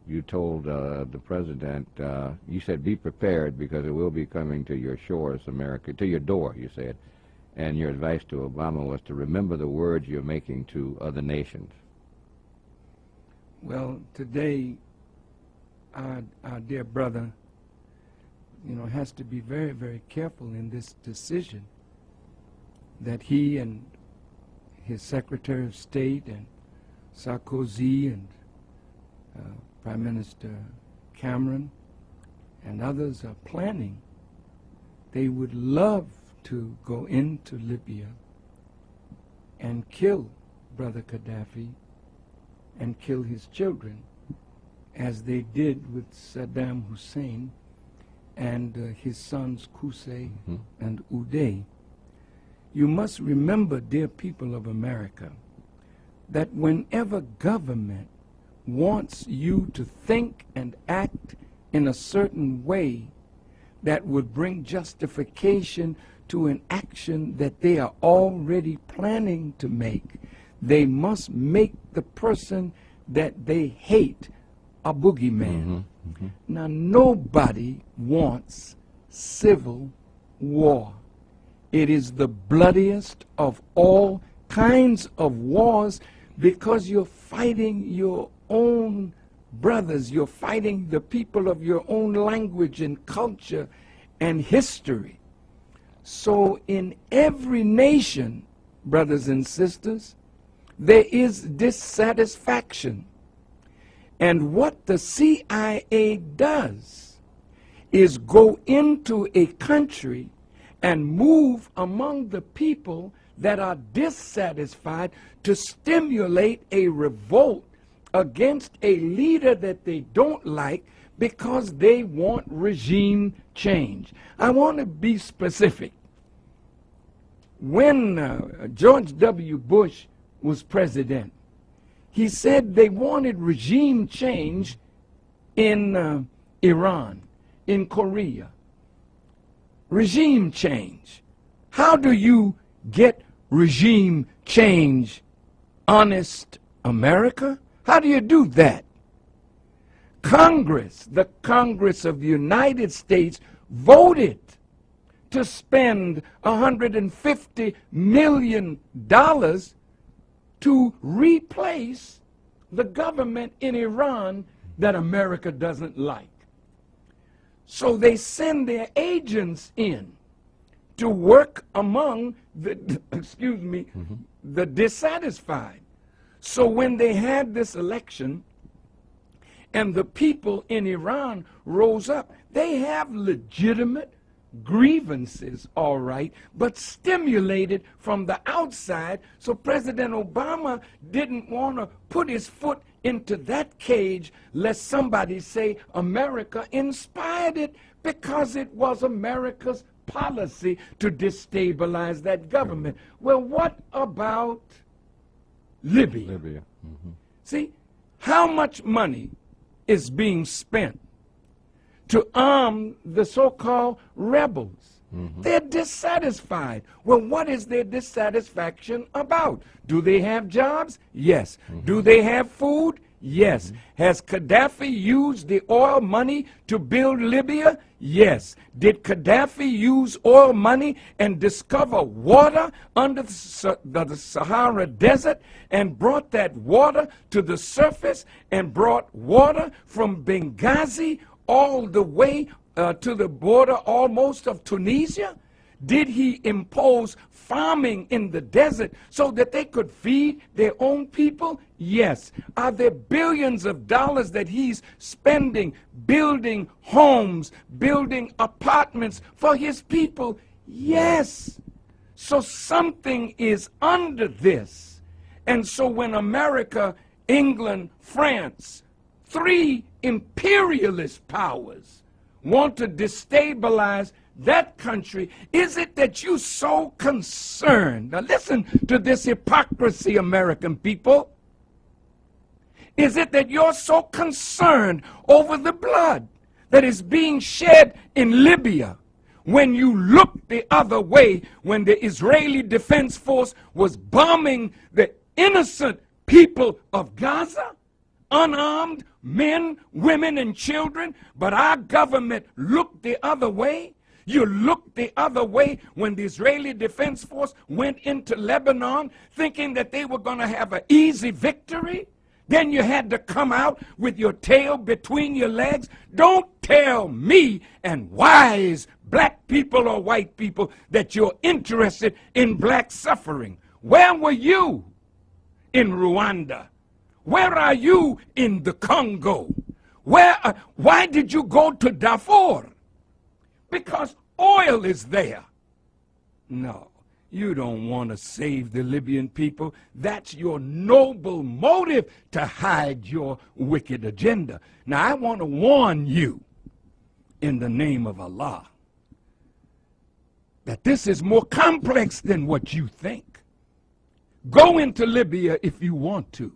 You told the president, you said be prepared because it will be coming to your shores, America, to your door, you said. And your advice to Obama was to remember the words you're making to other nations. Well, today, our dear brother, has to be very, very careful in this decision that he and his Secretary of State and Sarkozy and Prime Minister Cameron and others are planning. They would love to go into Libya and kill Brother Gaddafi and kill his children, as they did with Saddam Hussein and his sons Qusay and Uday. You must remember, dear people of America, that whenever government wants you to think and act in a certain way that would bring justification to an action that they are already planning to make, they must make the person that they hate a boogeyman. Now, nobody wants civil war. It is the bloodiest of all kinds of wars because you're fighting your own brothers. You're fighting the people of your own language and culture and history. So in every nation, brothers and sisters, there is dissatisfaction. And what the CIA does is go into a country and move among the people that are dissatisfied to stimulate a revolt against a leader that they don't like because they want regime change. I want to be specific. When George W. Bush was president, he said they wanted regime change in Iran, in Korea. Regime change. How do you get regime change, honest America? How do you do that? Congress, the Congress of the United States, voted to spend $150 million to replace the government in Iran that America doesn't like. So they send their agents in to work among the, the dissatisfied. So when they had this election and the people in Iran rose up, they have legitimate grievances, all right, but stimulated from the outside. So President Obama didn't want to put his foot into that cage lest somebody say America inspired it, because it was America's policy to destabilize that government. Well, what about Libya? See, how much money is being spent to arm the so-called rebels? They're dissatisfied. Well, what is their dissatisfaction about? Do they have jobs? Yes. Do they have food? Yes. Has Gaddafi used the oil money to build Libya? Yes. Did Gaddafi use oil money and discover water under the Sahara Desert and brought that water to the surface and brought water from Benghazi all the way to the border almost of Tunisia? Did he impose farming in the desert so that they could feed their own people? Yes. Are there billions of dollars that he's spending building homes, building apartments for his people? Yes. So something is under this. And so when America, England, France, three imperialist powers want to destabilize that country, is it that you're so concerned? Now listen to this hypocrisy, American people. Is it that you're so concerned over the blood that is being shed in Libya when you look the other way when the Israeli Defense Force was bombing the innocent people of Gaza, unarmed, men, women, and children, but our government looked the other way. You looked the other way when the Israeli Defense Force went into Lebanon thinking that they were going to have an easy victory. Then you had to come out with your tail between your legs. Don't tell me and wise black people or white people that you're interested in black suffering. Where were you in Rwanda? Where are you in the Congo? Why did you go to Darfur? Because oil is there. No, you don't want to save the Libyan people. That's your noble motive to hide your wicked agenda. Now, I want to warn you in the name of Allah that this is more complex than what you think. Go into Libya if you want to.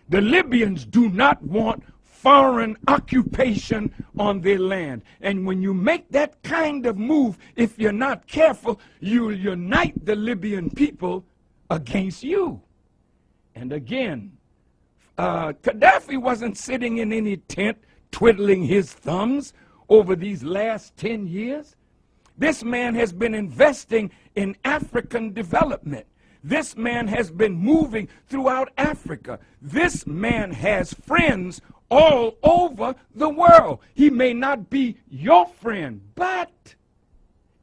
The Libyans do not want foreign occupation on their land. And when you make that kind of move, if you're not careful, you'll unite the Libyan people against you. And again, Gaddafi wasn't sitting in any tent twiddling his thumbs over these last 10 years. This man has been investing in African development. This man has been moving throughout Africa. This man has friends all over the world. He may not be your friend, but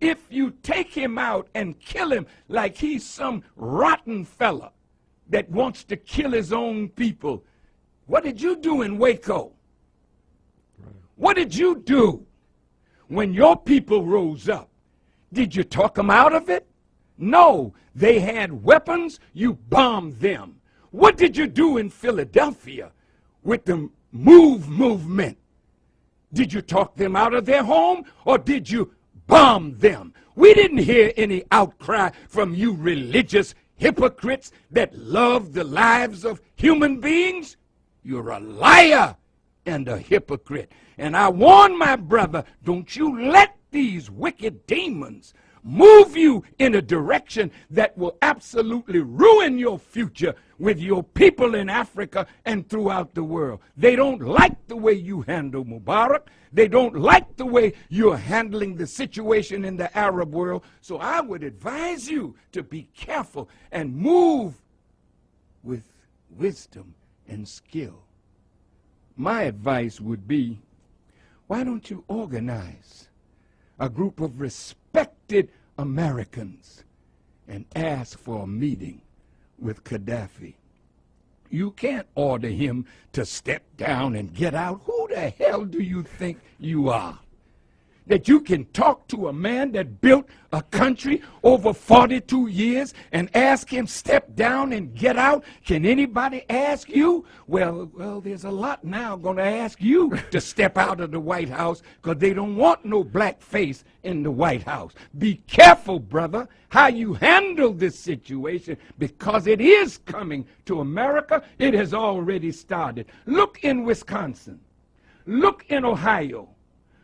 if you take him out and kill him like he's some rotten fella that wants to kill his own people, what did you do in Waco? What did you do when your people rose up? Did you talk them out of it? No, they had weapons, you bombed them. What did you do in Philadelphia with the movement? Did you talk them out of their home or did you bomb them? We didn't hear any outcry from you religious hypocrites that love the lives of human beings. You're a liar and a hypocrite. And I warn my brother, don't you let these wicked demons move you in a direction that will absolutely ruin your future with your people in Africa and throughout the world. They don't like the way you handle Mubarak. They don't like the way you're handling the situation in the Arab world. So I would advise you to be careful and move with wisdom and skill. My advice would be, why don't you organize a group of respected Americans and ask for a meeting with Gaddafi? You can't order him to step down and get out. Who the hell do you think you are? That you can talk to a man that built a country over 42 years and ask him step down and get out? Can anybody ask you? Well, there's a lot now going to ask you to step out of the White House because they don't want no black face in the White House. Be careful, brother, how you handle this situation because it is coming to America. It has already started. Look in Wisconsin. Look in Ohio.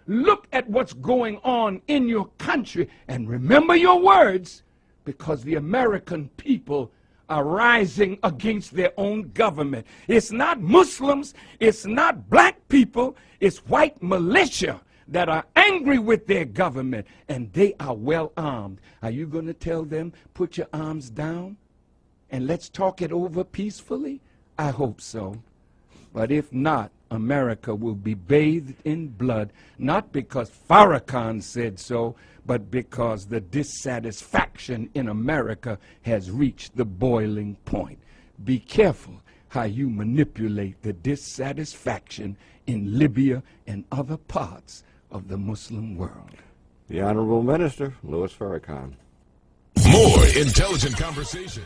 Look at what's going on in your country and remember your words because the American people are rising against their own government. It's not Muslims, it's not black people, it's white militia that are angry with their government and they are well armed. Are you going to tell them, put your arms down and let's talk it over peacefully? I hope so. But if not, America will be bathed in blood, not because Farrakhan said so, but because the dissatisfaction in America has reached the boiling point. Be careful how you manipulate the dissatisfaction in Libya and other parts of the Muslim world. The Honorable Minister, Louis Farrakhan. More intelligent conversation.